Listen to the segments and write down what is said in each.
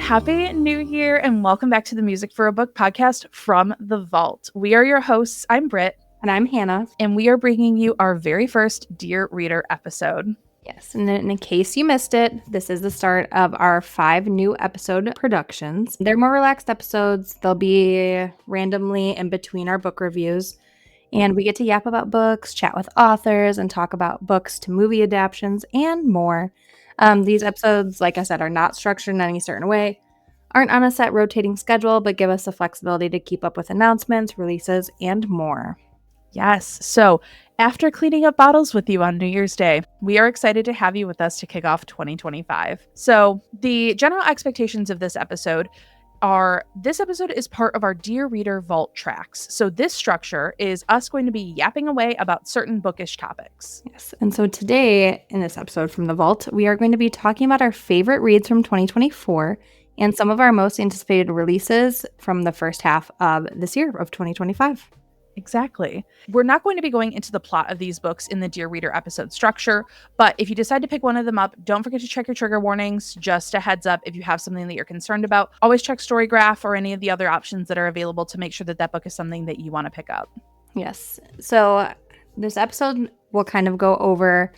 Happy New Year and welcome back to the Music for a Book podcast from The Vault. We are your hosts. I'm Britt. And I'm Hannah. And we are bringing you our very first Dear Reader episode. Yes, and in case you missed it, this is the start of our 5 new episode productions. They're more relaxed episodes. They'll be randomly in between our book reviews. And we get to yap about books, chat with authors, and talk about books to movie adaptations and more. These episodes, like I said, are not structured in any certain way, aren't on a set rotating schedule, but give us the flexibility to keep up with announcements, releases, and more. Yes, so after cleaning up bottles with you on New Year's Day, we are excited to have you with us to kick off 2025. So the general expectations of this episode is part of our Dear Reader Vault tracks. So this structure is us going to be yapping away about certain bookish topics. Yes, and so today in this episode from the Vault, we are going to be talking about our favorite reads from 2024 and some of our most anticipated releases from the first half of this year of 2025. Exactly. We're not going to be going into the plot of these books in the Dear Reader episode structure, but if you decide to pick one of them up, don't forget to check your trigger warnings. Just a heads up, if you have something that you're concerned about, always check Storygraph or any of the other options that are available to make sure that that book is something that you want to pick up. Yes. So this episode will kind of go over...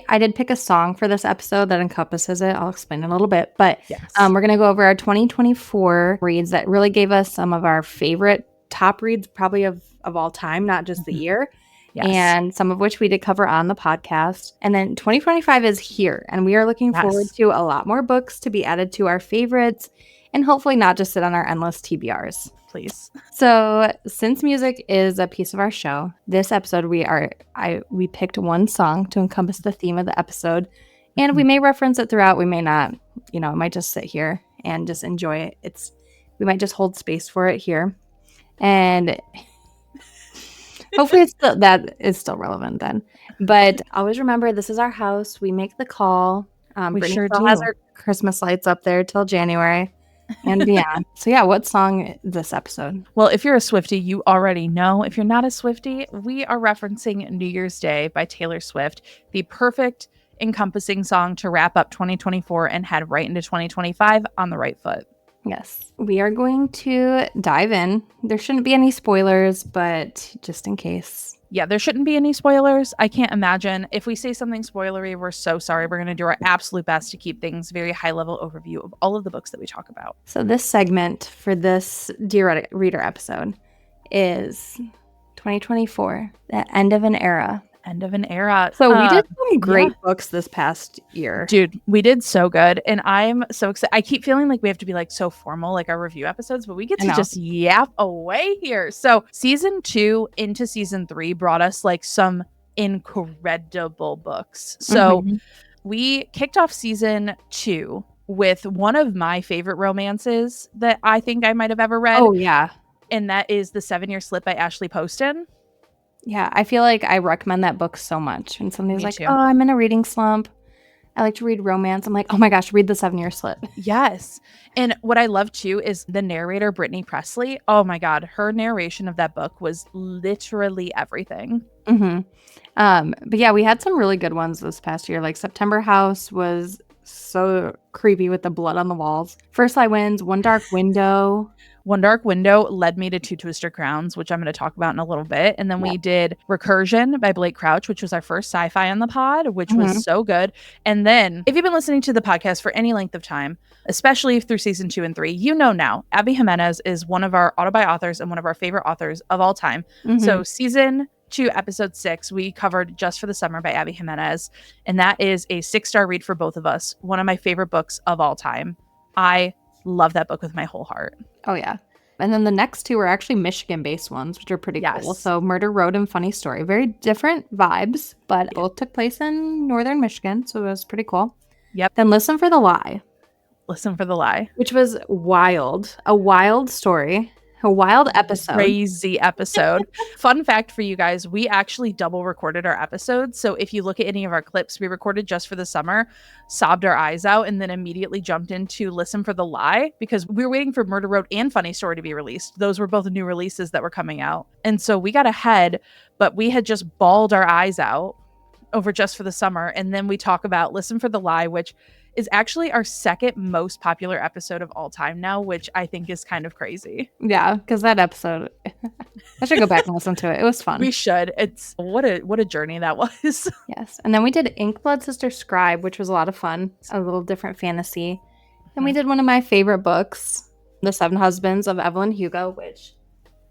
I did pick a song for this episode that encompasses it. I'll explain in a little bit, but yes. We're going to go over our 2024 reads that really gave us some of our favorite top reads probably of all time, not just the year. Yes. And some of which we did cover on the podcast. And then 2025 is here, and we are looking forward to a lot more books to be added to our favorites and hopefully not just sit on our endless TBRs. Please. So since music is a piece of our show, this episode we picked one song to encompass the theme of the episode, and we may reference it throughout. We may not, it might just sit here and just enjoy it. We might just hold space for it here, and hopefully that is still relevant then. But always remember, this is our house. We make the call. We Brittany sure still do. has our Christmas lights up there till January. And beyond. So yeah, what song this episode? Well, if you're a Swiftie, you already know. If you're not a Swiftie, we are referencing New Year's Day by Taylor Swift, the perfect encompassing song to wrap up 2024 and head right into 2025 on the right foot. Yes, we are going to dive in. There shouldn't be any spoilers, but just in case. Yeah, there shouldn't be any spoilers. I can't imagine. If we say something spoilery, we're so sorry. We're going to do our absolute best to keep things very high-level overview of all of the books that we talk about. So this segment for this Dear Reader episode is 2024, the end of an era. End of an era. So we did some great books this past year. Dude, we did so good. And I'm so excited. I keep feeling like we have to be like so formal, like our review episodes, but we get to just yap away here. So season 2 into season 3 brought us like some incredible books. So we kicked off season 2 with one of my favorite romances that I think I might have ever read. Oh, yeah. And that is The 7-Year Slip by Ashley Poston. Yeah, I feel like I recommend that book so much. And somebody's like, too. oh, I'm in a reading slump. I like to read romance. I'm like, oh my gosh, read The 7-Year Slip. Yes. And what I love too is the narrator, Brittany Presley. Oh my God. Her narration of that book was literally everything. But yeah, we had some really good ones this past year. Like September House was so creepy with the blood on the walls. First Lie Wins, One Dark Window. One Dark Window led me to Two Twister Crowns, which I'm going to talk about in a little bit. And then we did Recursion by Blake Crouch, which was our first sci-fi on the pod, which was so good. And then if you've been listening to the podcast for any length of time, especially through season 2 and 3, you know now, Abby Jimenez is one of our auto-buy authors and one of our favorite authors of all time. So season 2, episode 6, we covered Just for the Summer by Abby Jimenez. And that is a 6-star read for both of us. One of my favorite books of all time. I love that book with my whole heart. Oh, yeah. And then the next 2 were actually Michigan-based ones, which are pretty cool. So Murder Road and Funny Story. Very different vibes, but both took place in northern Michigan, so it was pretty cool. Yep. Then Listen for the Lie. Listen for the Lie. Which was wild. A wild story. A wild episode. Crazy episode. Fun fact for you guys, we actually double recorded our episodes. So if you look at any of our clips we recorded Just for the Summer, sobbed our eyes out, and then immediately jumped into Listen for the Lie because we were waiting for Murder Road and Funny Story to be released. Those were both new releases that were coming out. And so we got ahead, but we had just bawled our eyes out over Just for the Summer. And then we talk about Listen for the Lie, which is actually our second most popular episode of all time now, which I think is kind of crazy. Yeah, because that episode, I should go back and listen to it. It was fun. We should. It's what a journey that was. Yes. And then we did Inkblood Sister Scribe, which was a lot of fun. A little different fantasy. And we did one of my favorite books, The Seven Husbands of Evelyn Hugo, which,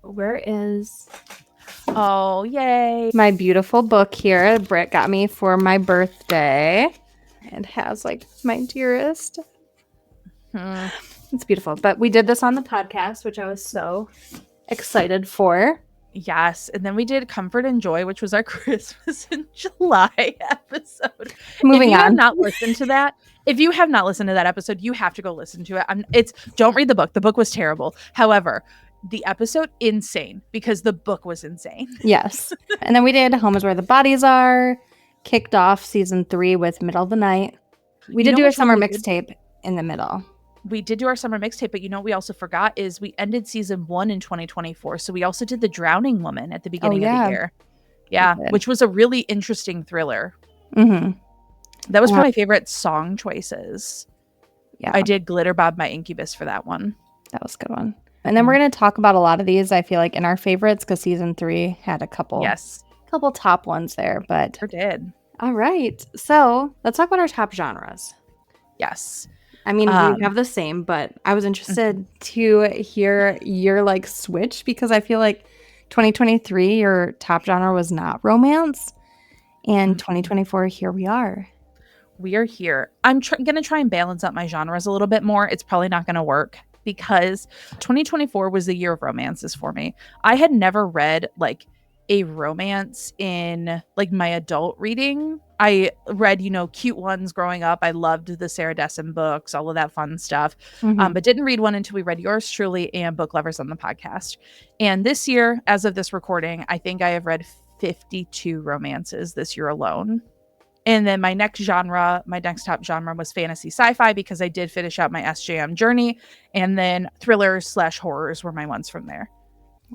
where is... Oh, yay. My beautiful book here. Britt got me for my birthday. It has like my dearest. It's beautiful. But we did this on the podcast, which I was so excited for. Yes. And then we did Comfort and Joy, which was our Christmas in July episode. Moving on. If you have not listened to that, episode, you have to go listen to it. Don't read the book. The book was terrible. However, the episode, insane, because the book was insane. Yes. And then we did Home is Where the Bodies Are. Kicked off season 3 with Middle of the Night. We did do a summer mixtape in the middle. We did do our summer mixtape, but you know what we also forgot is we ended season 1 in 2024. So we also did The Drowning Woman at the beginning of the year. Yeah, which was a really interesting thriller. Mm-hmm. That was one of my favorite song choices. Yeah, I did Glitter Bob by Incubus for that one. That was a good one. And then we're going to talk about a lot of these, I feel like, in our favorites, because season 3 had a couple top ones there. But sure did. All right. So let's talk about our top genres. Yes. I mean, we have the same, but I was interested to hear your like switch, because I feel like 2023, your top genre was not romance. And 2024, here we are. We are here. I'm going to try and balance out my genres a little bit more. It's probably not going to work, because 2024 was the year of romances for me. I had never read like a romance in like my adult reading. I read, cute ones growing up. I loved the Sarah Dessen books, all of that fun stuff, but didn't read one until we read yours truly and Book Lovers on the podcast. And this year, as of this recording, I think I have read 52 romances this year alone. And then my next top genre was fantasy sci-fi, because I did finish out my SJM journey. And then thrillers/horrors were my ones from there.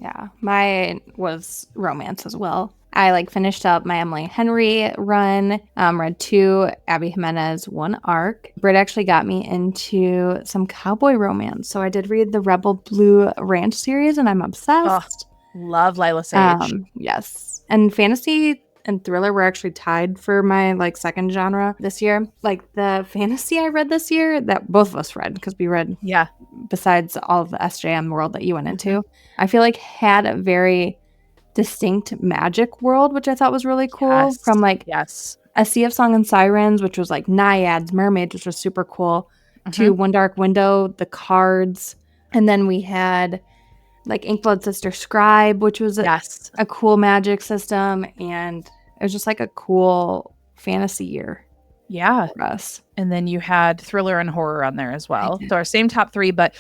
Yeah, mine was romance as well. I like finished up my Emily Henry run, read 2 Abby Jimenez, 1 arc. Britt actually got me into some cowboy romance. So I did read the Rebel Blue Ranch series, and I'm obsessed. Oh, love Lila Sage. Yes. And fantasy and thriller were actually tied for my like second genre this year. Like the fantasy I read this year that both of us read, because we read, besides all of the SJM world that you went into, I feel like had a very distinct magic world, which I thought was really cool. From like A Sea of Song and Sirens, which was like naiads, mermaids, which was super cool, to One Dark Window, the cards. And then we had like Inkblood Sister Scribe, which was a cool magic system. And it was just like a cool fantasy year. Yeah. For us. And then you had thriller and horror on there as well. So our same top 3, but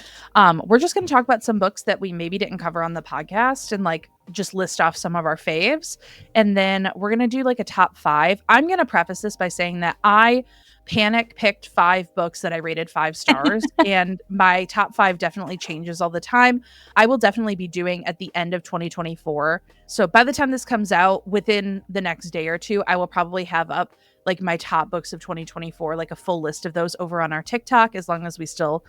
we're just going to talk about some books that we maybe didn't cover on the podcast and like just list off some of our faves. And then we're going to do like a top 5. I'm going to preface this by saying that I picked 5 books that I rated 5 stars, and my top 5 definitely changes all the time. I will definitely be doing at the end of 2024. So by the time this comes out, within the next day or 2, I will probably have up like my top books of 2024, like a full list of those over on our TikTok, as long as we still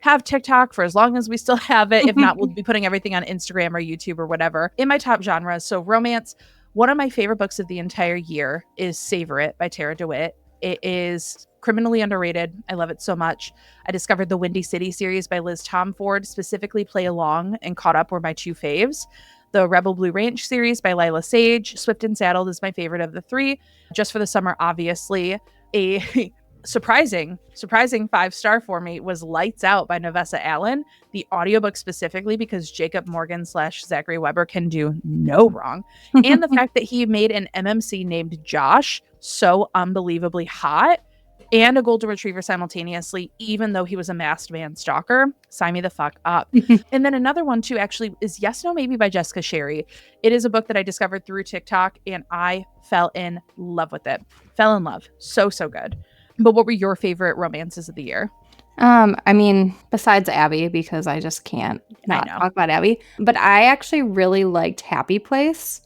have TikTok, for as long as we still have it. If not, we'll be putting everything on Instagram or YouTube or whatever. In my top genres, so romance, one of my favorite books of the entire year is Savor It by Tara DeWitt. It is criminally underrated. I love it so much. I discovered the Windy City series by Liz Tomford, specifically Play Along and Caught Up were my 2 faves. The Rebel Blue Ranch series by Lila Sage, Swift and Saddled is my favorite of the 3. Just for the Summer, obviously. A surprising 5-star for me was Lights Out by Novessa Allen, the audiobook specifically, because Jacob Morgan / Zachary Weber can do no wrong. And the fact that he made an MMC named Josh so unbelievably hot, and a golden retriever simultaneously, even though he was a masked man stalker. Sign me the fuck up. And then another one too actually is Yes, No, Maybe by Jessica Sherry. It is a book that I discovered through TikTok, and I fell in love with it. Fell in love. So good. But what were your favorite romances of the year? I mean, besides Abby, because I just can't not talk about Abby. But I actually really liked Happy Place.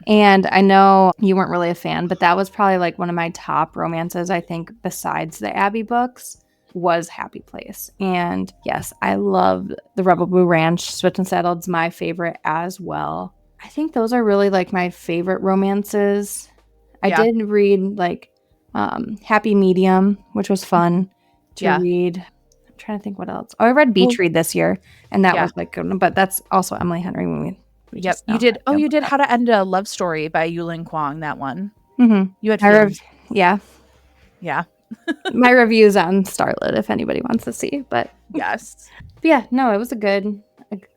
And I know you weren't really a fan, but that was probably like one of my top romances, I think, besides the Abby books, was Happy Place. And yes, I love the Rebel Blue Ranch. Switch and Saddled's my favorite as well. I think those are really like my favorite romances. I did read like Happy Medium, which was fun to read. I'm trying to think what else. Oh, I read Beach Read this year, and that was like good. But that's also Emily Henry movie. Yep, you did. Oh, you did How to End a Love Story by Yulin Kwong, that one. Mm-hmm. You had feelings. Yeah. My review's on Starlit if anybody wants to see. But yes. But yeah, no, it was a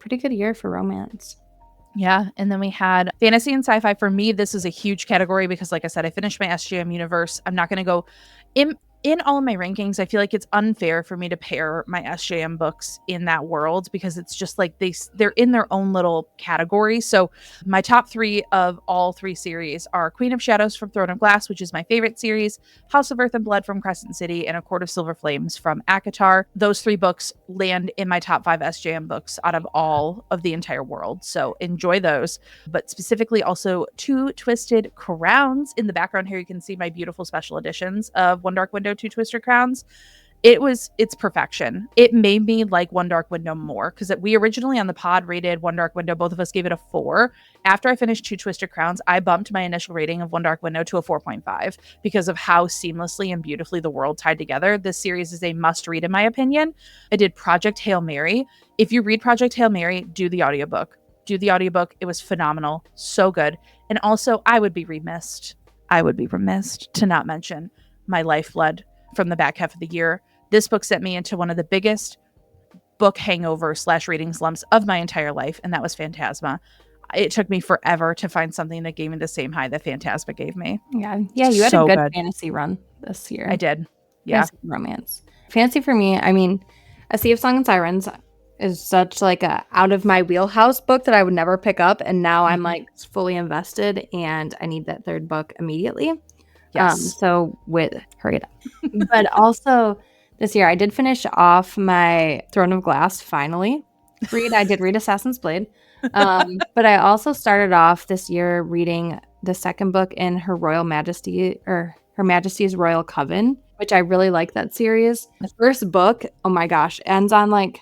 pretty good year for romance. Yeah, and then we had fantasy and sci-fi. For me, this is a huge category because, like I said, I finished my SJM universe. I'm not going to go in all of my rankings. I feel like it's unfair for me to pair my SJM books in that world because it's just like they're in their own little category. So my top 3 of all 3 series are Queen of Shadows from Throne of Glass, which is my favorite series, House of Earth and Blood from Crescent City, and A Court of Silver Flames from ACOTAR. Those 3 books land in my top 5 SJM books out of all of the entire world. So enjoy those. But specifically also 2 Twisted Crowns. In the background here, you can see my beautiful special editions of One Dark Window, 2 Twisted Crowns. It's perfection. It made me like One Dark Window more because we originally on the pod rated One Dark Window. Both of us gave it a 4. After I finished 2 Twisted Crowns, I bumped my initial rating of One Dark Window to a 4.5 because of how seamlessly and beautifully the world tied together. This series is a must read in my opinion. I did Project Hail Mary. If you read Project Hail Mary, do the audiobook. It was phenomenal. So good. And also, I would be remiss to not mention my lifeblood from the back half of the year. This book sent me into one of the biggest book hangover / reading slumps of my entire life, and that was Phantasma. It took me forever to find something that gave me the same high that Phantasma gave me. Yeah, you had a good fantasy run this year. I did. Yeah. Fantasy romance. Fantasy for me, I mean, A Sea of Song and Sirens is such like a out of my wheelhouse book that I would never pick up, and now I'm like fully invested and I need that 3rd book immediately. Yes. So hurry it up. But also this year I did finish off my Throne of Glass finally. I did read Assassin's Blade. But I also started off this year reading the 2nd book in Her Royal Majesty or Her Majesty's Royal Coven, which I really like that series. The 1st book, oh my gosh, ends on like,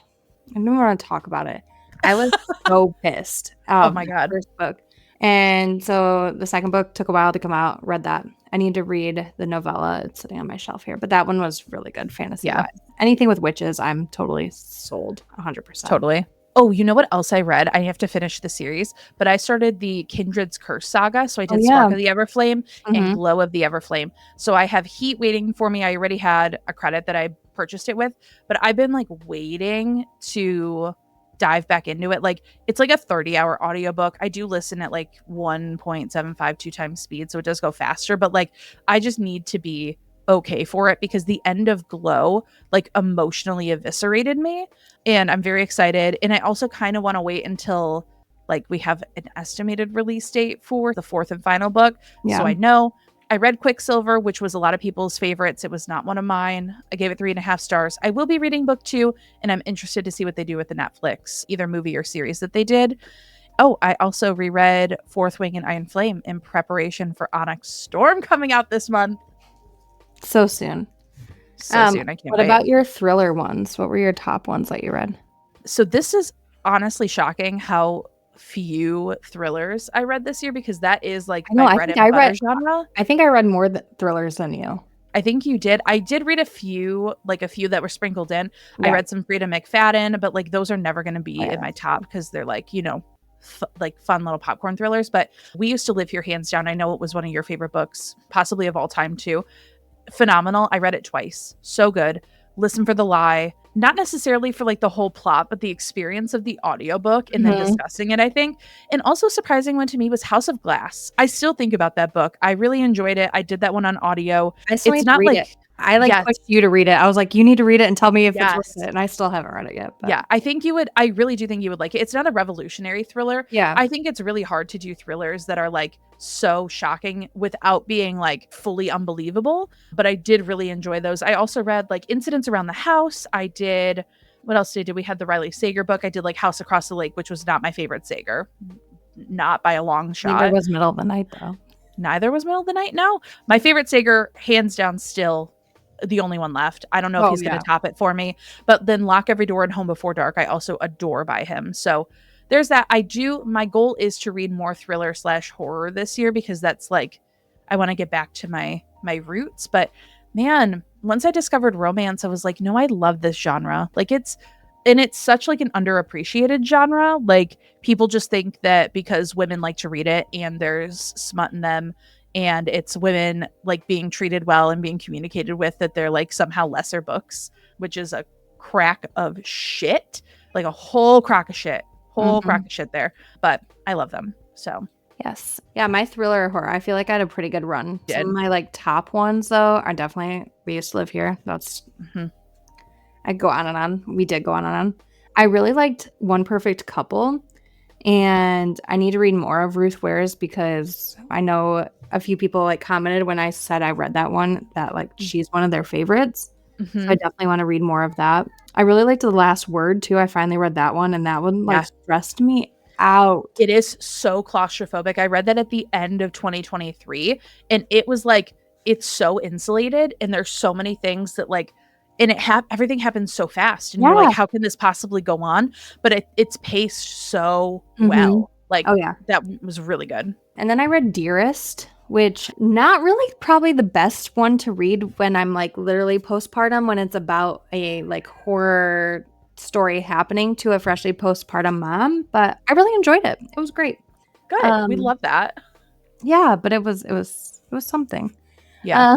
I don't even want to talk about it. I was so pissed. Oh my God. 1st book. And so the 2nd book took a while to come out. Read that. I need to read the novella. It's sitting on my shelf here. But that one was really good fantasy. Yeah. Anything with witches, I'm totally sold 100%. Totally. Oh, you know what else I read? I have to finish the series, but I started the Kindred's Curse saga. So I did Spark of the Everflame and Glow of the Everflame. So I have Heat waiting for me. I already had a credit that I purchased it with, but I've been like waiting to dive back into it. Like it's like a 30-hour audiobook. I do listen at like 1.752 times speed, so it does go faster, but like I just need to be okay for it because the end of Glow like emotionally eviscerated me, and I'm very excited. And I also kind of want to wait until like we have an estimated release date for the 4th and final book. So I know I read Quicksilver, which was a lot of people's favorites. It was not one of mine. I gave it 3.5 stars. I will be reading book 2, and I'm interested to see what they do with the Netflix, either movie or series that they did. Oh, I also reread Fourth Wing and Iron Flame in preparation for Onyx Storm coming out this month. So soon. I can't wait. What about your thriller ones? What were your top ones that you read? So this is honestly shocking how few thrillers I read this year because that is like my bread and butter genre. I think I read more thrillers than you. I think you did. I did read a few that were sprinkled in. Yeah. I read some Frida McFadden, but like those are never going to be in my top because they're like, you know, like fun little popcorn thrillers. But We Used to Live Here, hands down. I know it was one of your favorite books, possibly of all time too. Phenomenal. I read it twice. So good. Listen for the Lie. Not necessarily for like the whole plot, but the experience of the audiobook and then discussing it, I think. And also surprising one to me was House of Glass. I still think about that book. I really enjoyed it. I did that one on audio. It's not like it. I pushed you to read it. I was like, you need to read it and tell me if it's worth it. And I still haven't read it yet. But. Yeah, I think you would. I really do think you would like it. It's not a revolutionary thriller. Yeah. I think it's really hard to do thrillers that are like so shocking without being like fully unbelievable. But I did really enjoy those. I also read like Incidents Around the House. I did. What else did we do? We had the Riley Sager book. I did like House Across the Lake, which was not my favorite Sager. not by a long shot. Neither was Middle of the Night, though. Neither was Middle of the Night. No, my favorite Sager, hands down, still the only one left. I don't know if he's going to top it for me, but then Lock Every Door and Home Before Dark, I also adore by him. So there's that. My goal is to read more thriller / horror this year, because that's like, I want to get back to my roots. But man, once I discovered romance, I was like, no, I love this genre. Like it's such like an underappreciated genre. Like people just think that because women like to read it and there's smut in them and it's women like being treated well and being communicated with, that they're like somehow lesser books, which is a crack of shit, like a whole crock of shit, crock of shit there. But I love them. So yes. Yeah, my thriller horror, I feel like I had a pretty good run. Some of my like top ones though are definitely We Used to Live Here. That's I go on and on. We did go on and on. I really liked One Perfect Couple, and I need to read more of Ruth Ware's, because I know a few people like commented when I said I read that one that like she's one of their favorites. So I definitely want to read more of that. I really liked The Last Word too. I finally read that one, and that one like stressed me out. It is so claustrophobic. I read that at the end of 2023, and it was like, it's so insulated, and there's so many things that like, and everything happens so fast, and you're like, how can this possibly go on? But it's paced so well. Like, that was really good. And then I read Dearest, which not really probably the best one to read when I'm like literally postpartum, when it's about a like horror story happening to a freshly postpartum mom. But I really enjoyed it. It was great. Good. We love that. Yeah, but it was something. Yeah.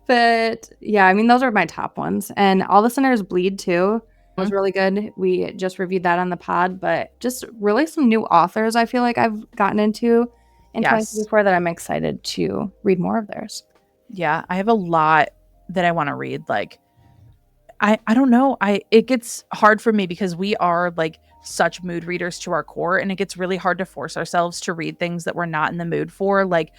But yeah, I mean, those are my top ones. And All the Sinners Bleed too was really good. We just reviewed that on the pod, but just really some new authors I feel like I've gotten into in 2024 that I'm excited to read more of theirs. Yeah, I have a lot that I want to read. Like, I don't know. It gets hard for me because we are like such mood readers to our core, and it gets really hard to force ourselves to read things that we're not in the mood for. Like,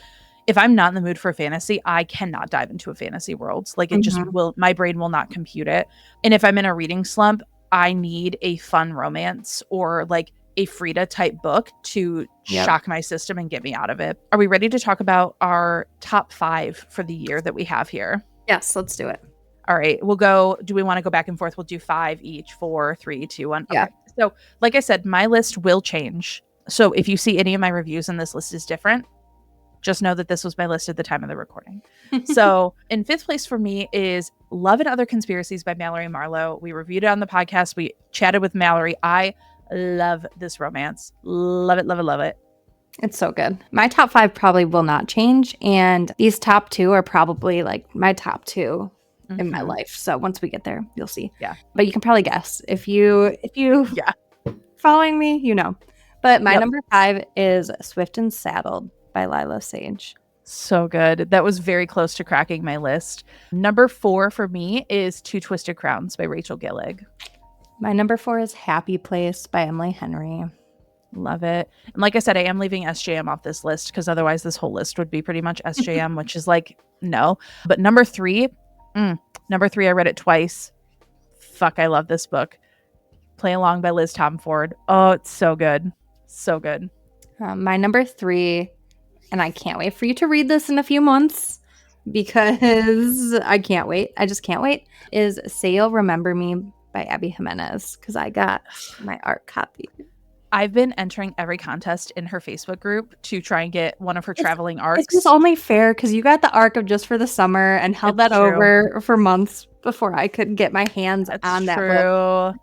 if I'm not in the mood for fantasy, I cannot dive into a fantasy world. Like it just my brain will not compute it. And if I'm in a reading slump, I need a fun romance or like a Frida type book to shock my system and get me out of it. Are we ready to talk about our top 5 for the year that we have here? Yes, let's do it. All right, we'll go. Do we want to go back and forth? We'll do 5 each, 4, 3, 2, 1. Yeah. Okay. So like I said, my list will change. So if you see any of my reviews and this list is different, just know that this was my list at the time of the recording. So in 5th place for me is Love and Other Conspiracies by Mallory Marlowe. We reviewed it on the podcast. We chatted with Mallory. I love this romance. Love it, love it, love it. It's so good. My top 5 probably will not change. And these top 2 are probably like my top 2 in my life. So once we get there, you'll see. Yeah. But you can probably guess. If you following me, you know. But my number 5 is Swift and Saddled by Lila Sage. So good. That was very close to cracking my list. Number 4 for me is Two Twisted Crowns by Rachel Gillig. My number 4 is Happy Place by Emily Henry. Love it. And like I said, I am leaving SJM off this list because otherwise this whole list would be pretty much SJM, which is like, no. But number 3, I read it twice. Fuck, I love this book. Play Along by Liz Tomford. Oh, it's so good. So good. My number 3, and I can't wait for you to read this in a few months because I can't wait. I just can't wait. Is Say You'll Remember Me by Abby Jimenez, because I got my art copy. I've been entering every contest in her Facebook group to try and get one of her traveling arcs. It's just only fair because you got the arc of Just for the Summer and held that over for months before I could get my hands on that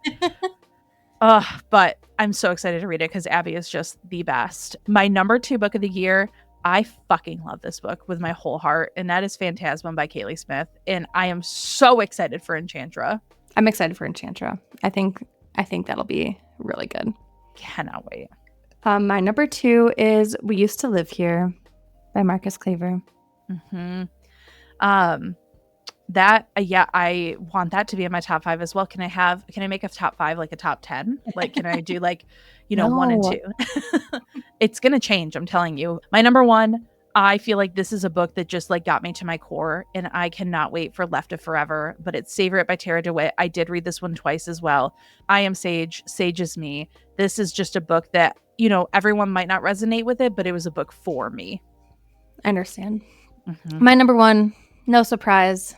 book. But I'm so excited to read it because Abby is just the best. My number 2 book of the year, I fucking love this book with my whole heart, and that is Phantasm by Kaylee Smith. And I am so excited for Enchantra. I'm excited for Enchantra. I think that'll be really good. Cannot wait. My number 2 is We Used to Live Here by Marcus Claver. I want that to be in my top 5 as well. Can I make a top 5 like a top 10? Like, can I do like, no. 1 and 2? It's gonna change, I'm telling you. My number 1, I feel like this is a book that just like got me to my core, and I cannot wait for Left of Forever, but it's Savor It by Tara DeWitt. I did read this one twice as well. I Am Sage, Sage is Me. This is just a book that you know, everyone might not resonate with it, but it was a book for me. I understand. My number one, no surprise,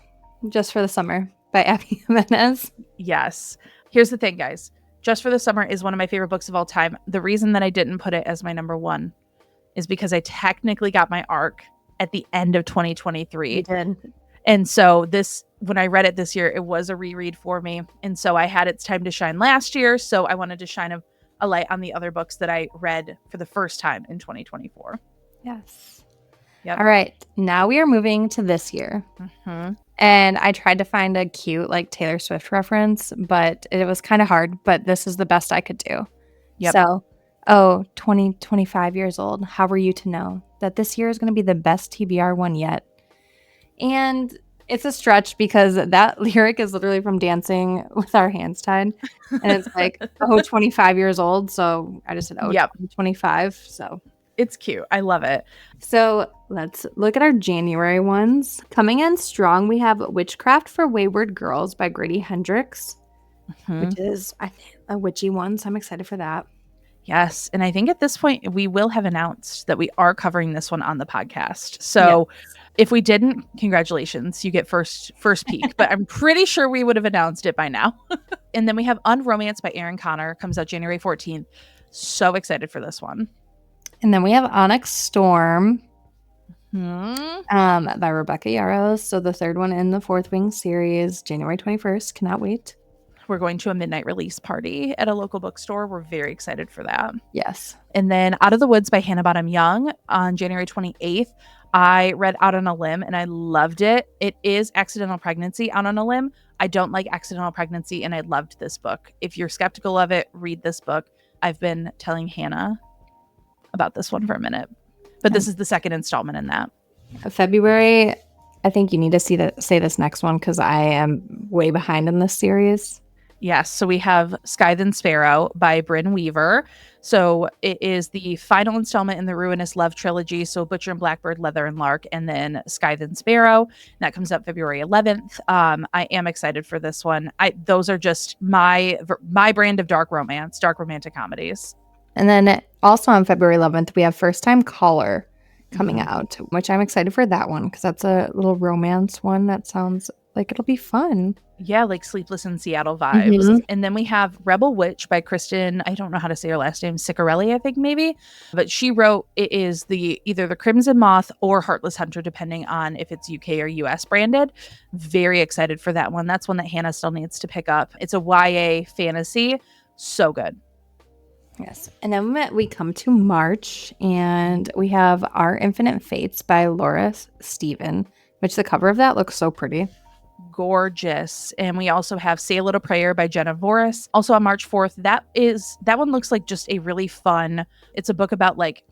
Just for the Summer by Abby Jimenez. Yes. Here's the thing, guys. Just for the Summer is one of my favorite books of all time. The reason that I didn't put it as my number one is because I technically got my arc at the end of 2023. You did. And so when I read it this year, it was a reread for me. And so I had its time to shine last year. So I wanted to shine a light on the other books that I read for the first time in 2024. Yes. Yep. All right. Now we are moving to this year. And I tried to find a cute like Taylor Swift reference, but it was kind of hard. But this is the best I could do. Yep. So, 25 years old. How were you to know that this year is going to be the best TBR one yet? And it's a stretch because that lyric is literally from Dancing with Our Hands Tied. And it's like, 25 years old. So I just said, 25. So it's cute. I love it. So let's look at our January ones. Coming in strong, we have Witchcraft for Wayward Girls by Grady Hendrix, which is, I think, a witchy one. So I'm excited for that. Yes. And I think at this point, we will have announced that we are covering this one on the podcast. So if we didn't, congratulations, you get first peek. But I'm pretty sure we would have announced it by now. And then we have Unromance by Erin Connor, comes out January 14th. So excited for this one. And then we have Onyx Storm by Rebecca Yarros. So the third one in the Fourth Wing series, January 21st. Cannot wait. We're going to a midnight release party at a local bookstore. We're very excited for that. Yes. And then Out of the Woods by Hannah Bottom Young on January 28th. I read Out on a Limb and I loved it. It is accidental pregnancy out on a limb. I don't like accidental pregnancy and I loved this book. If you're skeptical of it, read this book. I've been telling Hannah about this one for a minute, but this is the second installment in that. February, I think you need to say this next one because I am way behind in this series. Yes, so we have Scythe and Sparrow by Bryn Weaver. So it is the final installment in the Ruinous Love trilogy. So Butcher and Blackbird, Leather and Lark, and then Scythe and Sparrow. And that comes out February 11th. I am excited for this one. Those are just my brand of dark romantic comedies. And then also on February 11th, we have First Time Caller coming out, which I'm excited for that one because that's a little romance one that sounds like it'll be fun. Yeah, like Sleepless in Seattle vibes. And then we have Rebel Witch by Kristen, I don't know how to say her last name, Ciccarelli, I think maybe. But she wrote, it is either the Crimson Moth or Heartless Hunter, depending on if it's UK or US branded. Very excited for that one. That's one that Hannah still needs to pick up. It's a YA fantasy. So good. Yes. And then we come to March and we have Our Infinite Fates by Laura Stephen, which the cover of that looks so pretty. Gorgeous. And we also have Say a Little Prayer by Jenna Voris. Also on March 4th. That one looks like just a really fun, it's a book about like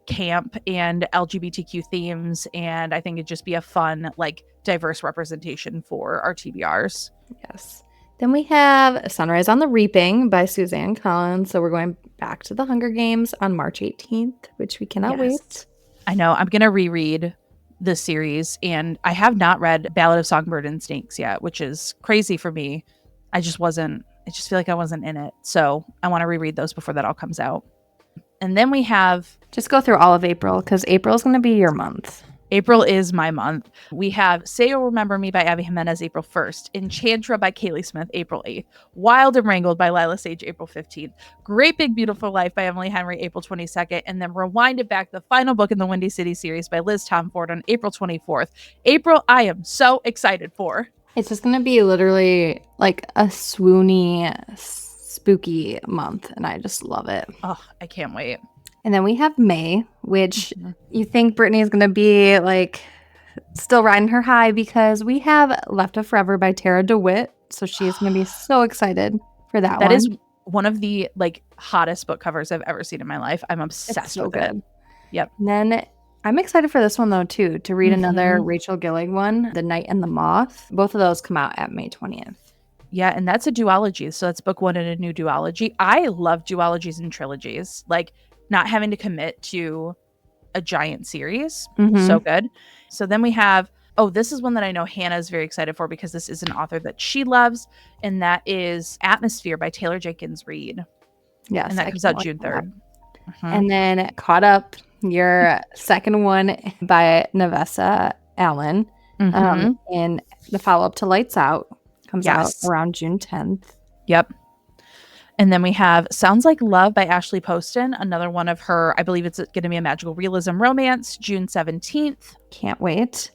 camp and LGBTQ themes. And I think it'd just be a fun, like diverse representation for our TBRs. Yes. Then we have Sunrise on the Reaping by Suzanne Collins. So we're going back to the Hunger Games on March 18th, which we cannot wait. I know. I'm going to reread this series. And I have not read Ballad of Songbird and Snakes yet, which is crazy for me. I just feel like I wasn't in it. So I want to reread those before that all comes out. And then we have... Just go through all of April because April is going to be your month. April is my month. We have Say You'll Remember Me by Abby Jimenez, April 1st. Enchantra by Kaylee Smith, April 8th. Wild and Wrangled by Lila Sage, April 15th. Great Big Beautiful Life by Emily Henry, April 22nd. And then Rewind It Back, the final book in the Windy City series by Liz Tomford on April 24th. April, I am so excited for. It's just going to be literally like a swoony, spooky month. And I just love it. Oh, I can't wait. And then we have May, which you think Brittany is going to be like still riding her high because we have Left of Forever by Tara DeWitt. So she's going to be so excited for that one. That is one of the like hottest book covers I've ever seen in my life. I'm obsessed with it. Yep. And then I'm excited for this one though too, to read another Rachel Gillig one, The Night and the Moth. Both of those come out at May 20th. Yeah, and that's a duology. So that's book one in a new duology. I love duologies and trilogies. Like not having to commit to a giant series. So good. So then we have, this is one that I know Hannah is very excited for because this is an author that she loves. And that is Atmosphere by Taylor Jenkins Reid. Yes. And that comes out June 3rd. And then Caught Up, your second one by Navessa Allen. And the follow-up to Lights Out comes out around June 10th. Yep. And then we have Sounds Like Love by Ashley Poston, another one of her, I believe it's going to be a magical realism romance, June 17th. Can't wait.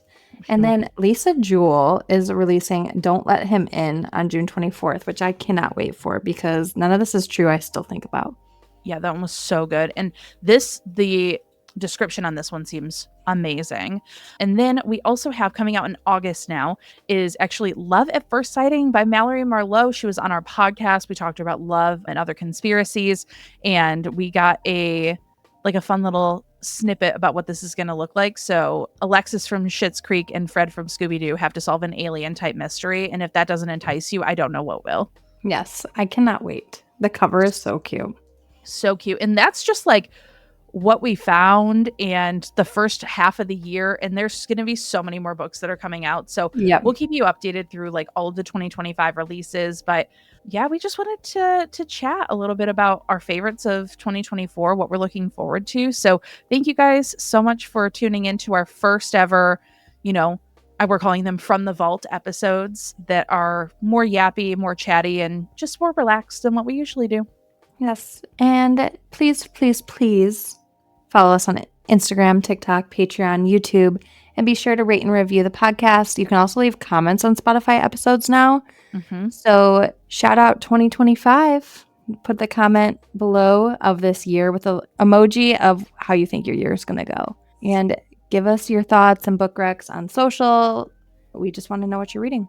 And then Lisa Jewell is releasing Don't Let Him In on June 24th, which I cannot wait for because none of this is true I still think about. Yeah, that one was so good. And the description on this one seems amazing. And then we also have coming out in August now is actually Love at First Sighting by Mallory Marlowe. She was on our podcast. We talked about love and other conspiracies, and we got a fun little snippet about what this is going to look like. So Alexis from Schitt's Creek and Fred from Scooby-Doo have to solve an alien type mystery, and if that doesn't entice you, I don't know what will. Yes, I cannot wait. The cover is so cute. So cute. And that's just like what we found and the first half of the year, and there's going to be so many more books that are coming out, so we'll keep you updated through like all of the 2025 releases. But yeah, we just wanted to chat a little bit about our favorites of 2024, what we're looking forward to. So thank you guys so much for tuning into our first ever, we're calling them From the Vault episodes that are more yappy, more chatty, and just more relaxed than what we usually do. Yes, and please, please, please follow us on Instagram, TikTok, Patreon, YouTube, and be sure to rate and review the podcast. You can also leave comments on Spotify episodes now. So shout out 2025. Put the comment below of this year with an emoji of how you think your year is going to go. And give us your thoughts and book recs on social. We just want to know what you're reading.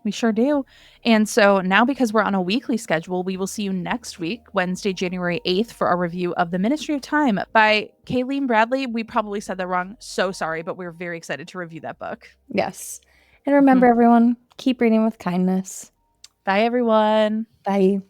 We sure do. And so now, because we're on a weekly schedule, we will see you next week, Wednesday, January 8th, for our review of The Ministry of Time by Kayleen Bradley. We probably said that wrong. So sorry, but we're very excited to review that book. Yes. And remember, everyone, keep reading with kindness. Bye, everyone. Bye.